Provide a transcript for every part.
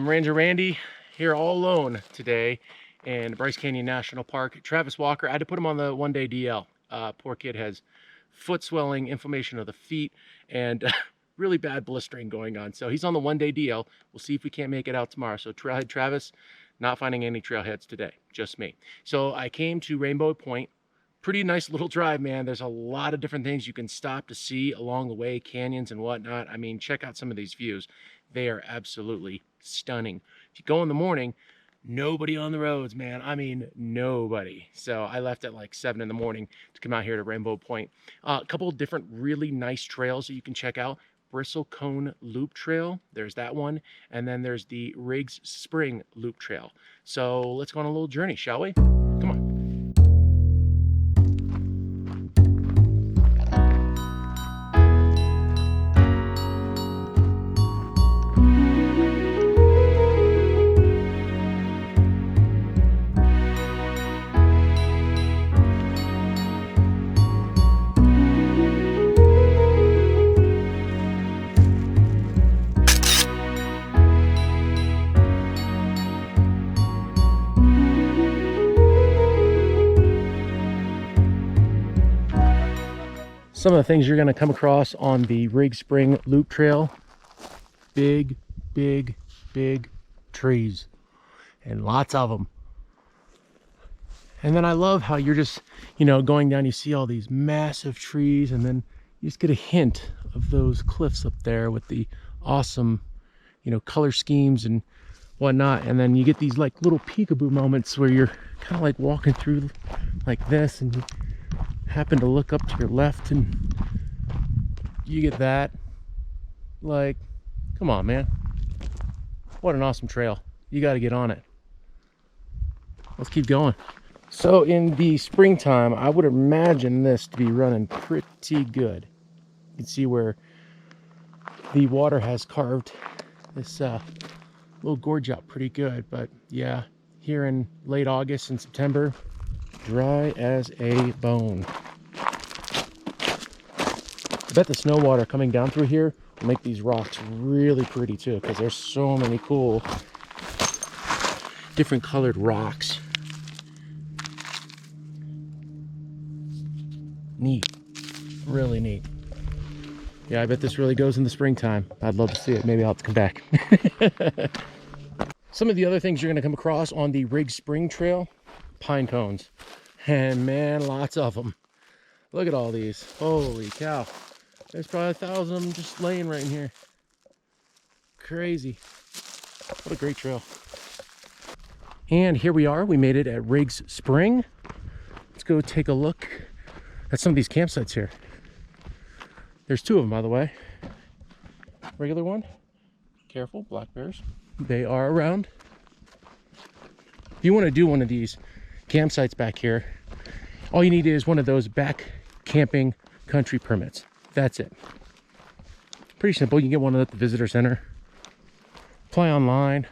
Ranger Randy here all alone today in Bryce Canyon National Park. Travis Walker, I had to put him on the one-day DL. Poor kid has foot swelling, inflammation of the feet, and really bad blistering going on. So he's on the one-day DL. We'll see if we can't make it out tomorrow. So Trailhead Travis, not finding any trailheads today, just me. So I came to Rainbow Point. Pretty nice little drive, man. There's a lot of different things you can stop to see along the way, canyons and whatnot. I mean, check out some of these views. They are absolutely stunning. If you go in the morning, nobody on the roads, man. I mean, nobody. So I left at like 7 in the morning to come out here to Rainbow Point. A couple of different really nice trails that you can check out. Bristlecone Loop Trail, there's that one. And then there's the Riggs Spring Loop Trail. So let's go on a little journey, shall we? Come on. Some of the things you're going to come across on the Riggs Spring Loop Trail, big trees, and lots of them. And then I love how you're just, you know, going down, you see all these massive trees, and then you just get a hint of those cliffs up there with the awesome, you know, color schemes and whatnot. And then you get these like little peekaboo moments where you're kind of like walking through like this, and you happen to look up to your left and you get that. Like, come on, man. What an awesome trail. You got to get on it. Let's keep going. So in the springtime, I would imagine this to be running pretty good. You can see where the water has carved this little gorge out pretty good. But yeah, here in late August and September, dry as a bone. I bet the snow water coming down through here will make these rocks really pretty too, because there's so many cool different colored rocks. Neat, really neat. Yeah, I bet this really goes in the springtime. I'd love to see it. Maybe I'll have to come back. Some of the other things you're going to come across on the Riggs Spring Trail: pine cones. And man, lots of them. Look at all these. Holy cow. There's probably 1,000 of them just laying right in here. Crazy. What a great trail. And here we are. We made it at Riggs Spring. Let's go take a look at some of these campsites here. There's 2 of them, by the way. Regular one. Careful, black bears. They are around. If you want to do one of these campsites back here, all you need is one of those back camping country permits. That's it. Pretty simple. You can get one at the visitor center. Apply online.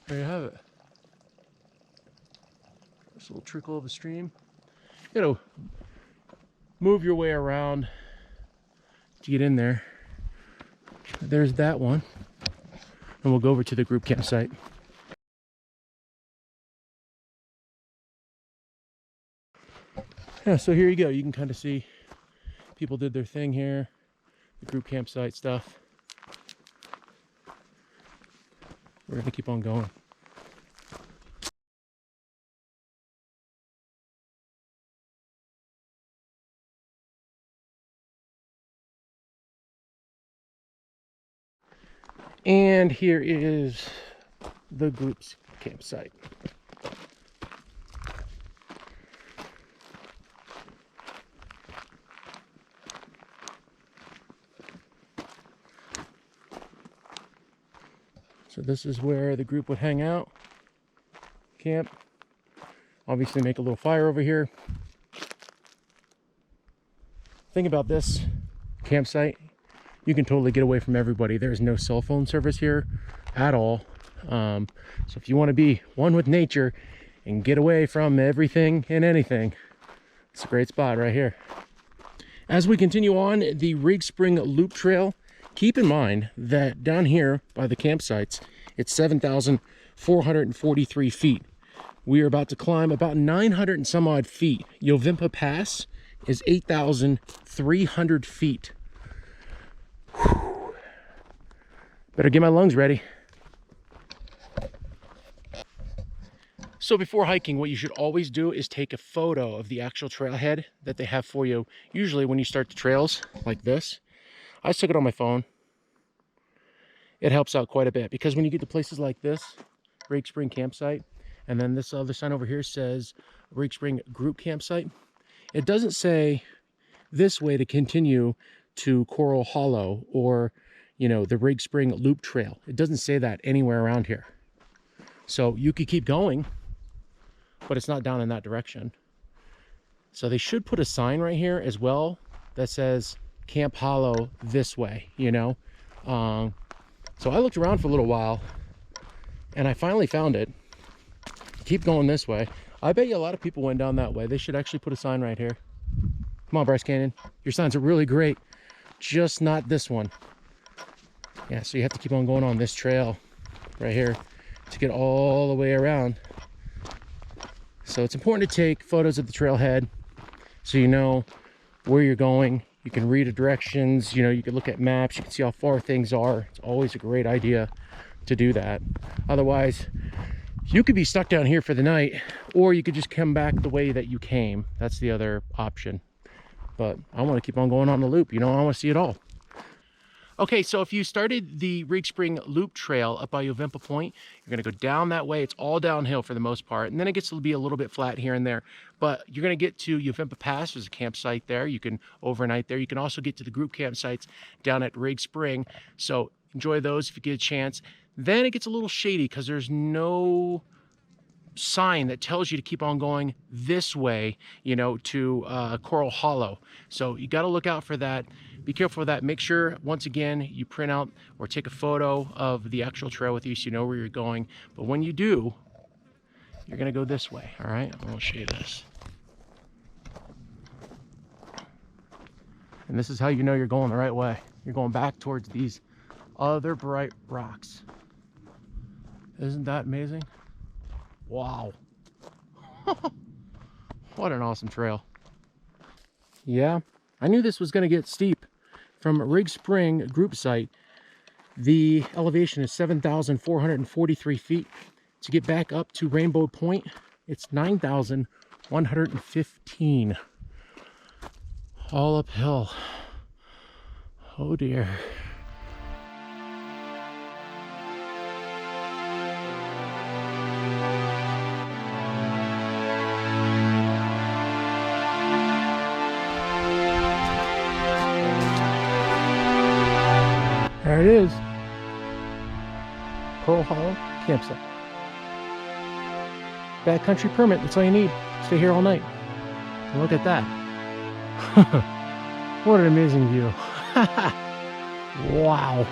There you have it. This little trickle of a stream. You gotta move your way around to get in there. There's that one. And we'll go over to the group campsite. Yeah, so here you go. You can kind of see people did their thing here. The group campsite stuff. We're gonna keep on going. And here is the group's campsite. So this is where the group would hang out, camp, obviously make a little fire over here. Think about this campsite. You can totally get away from everybody. There's no cell phone service here at all. So if you want to be one with nature and get away from everything and anything, it's a great spot right here. As we continue on the Riggs Spring Loop Trail, keep in mind that down here by the campsites, it's 7,443 feet. We are about to climb about 900 and some odd feet. Yovimpa Pass is 8,300 feet. Whew. Better get my lungs ready. So before hiking, what you should always do is take a photo of the actual trailhead that they have for you. Usually when you start the trails like this, I just took it on my phone. It helps out quite a bit, because when you get to places like this, Riggs Spring Campsite, and then this other sign over here says Riggs Spring Group Campsite, it doesn't say this way to continue to Coral Hollow or, you know, the Riggs Spring Loop Trail. It doesn't say that anywhere around here. So you could keep going, but it's not down in that direction. So they should put a sign right here as well that says Camp Hollow this way, you know. So I looked around for a little while and I finally found it. Keep going this way. I bet you a lot of people went down that way. They should actually put a sign right here. Come on, Bryce Canyon. Your signs are really great, just not this one. Yeah, so you have to keep on going on this trail right here to get all the way around. So it's important to take photos of the trailhead so you know where you're going. You can read the directions, you know, you can look at maps, you can see how far things are. It's always a great idea to do that. Otherwise, You could be stuck down here for the night, or you could just come back the way that you came. That's the other option. But I want to keep on going on the loop, you know, I want to see it all. Okay, so if you started the Rig Spring Loop Trail up by Yovimpa Point, you're gonna go down that way. It's all downhill for the most part, and then it gets to be a little bit flat here and there. But you're gonna get to Yovimpa Pass. There's a campsite there. You can overnight there. You can also get to the group campsites down at Rig Spring. So enjoy those if you get a chance. Then it gets a little shady because there's no sign that tells you to keep on going this way, you know, to Coral Hollow. So you got to look out for that. Be careful of that. Make sure, once again, you print out or take a photo of the actual trail with you so you know where you're going. But when you do, you're going to go this way. All right, I'm going to show you this. And this is how you know you're going the right way. You're going back towards these other bright rocks. Isn't that amazing? Wow. What an awesome trail. Yeah, I knew this was going to get steep. From Rig Spring group site, the elevation is 7,443 feet. To get back up to Rainbow Point, it's 9,115. All uphill. Oh dear. There it is. Coral Hollow campsite. Backcountry permit, that's all you need. Stay here all night. And look at that. What an amazing view. Wow.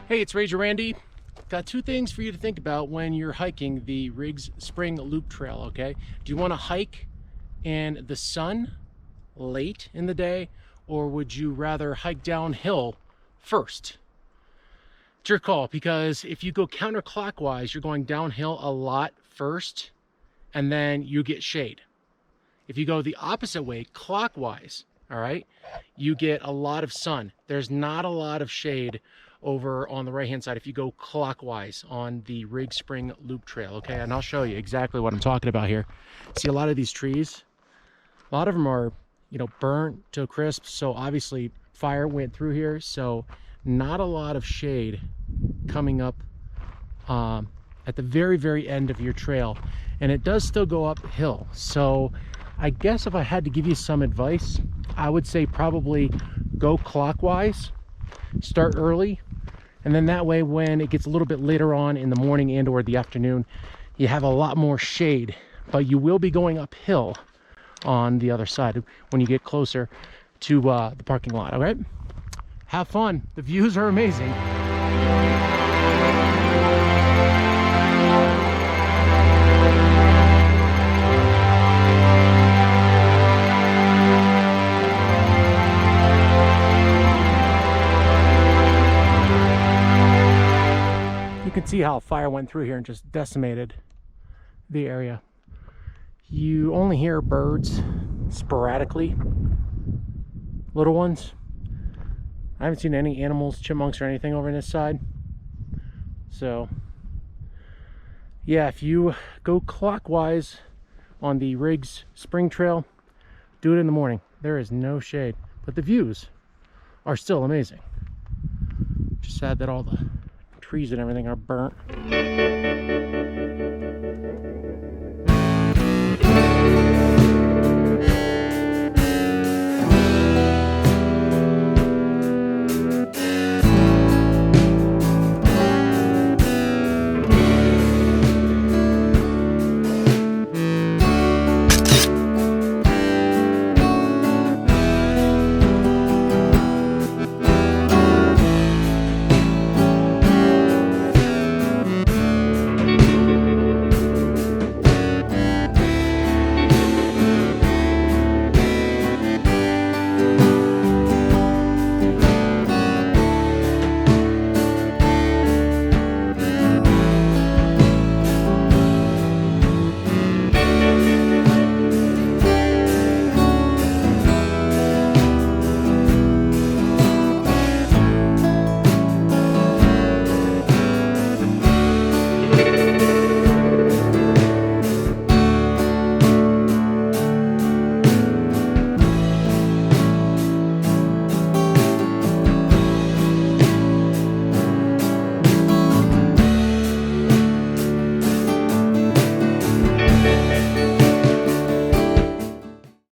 Hey, it's Ranger Randy. Got two things for you to think about when you're hiking the Rig Spring Loop Trail, okay? Do you want to hike in the sun late in the day, or would you rather hike downhill first? It's your call, because if you go counterclockwise, you're going downhill a lot first, and then you get shade. If you go the opposite way, clockwise, all right, you get a lot of sun. There's not a lot of shade over on the right hand side if you go clockwise on the Rig Spring Loop Trail, okay? And I'll show you exactly what I'm talking about here. See, a lot of these trees, a lot of them are, you know, burnt to a crisp, so obviously fire went through here, so not a lot of shade coming up at the very end of your trail, and it does still go uphill. So I guess if I had to give you some advice, I would say probably go clockwise, start early, And then that way, when it gets a little bit later on in the morning and or the afternoon, you have a lot more shade, but you will be going uphill on the other side when you get closer to the parking lot. All right, have fun. The views are amazing. You can see how fire went through here and just decimated the area. You only hear birds sporadically, little ones. I haven't seen any animals, chipmunks or anything over on this side. So yeah, if you go clockwise on the Riggs Spring Trail, do it in the morning. There is no shade, but the views are still amazing. Just sad that all the trees and everything are burnt.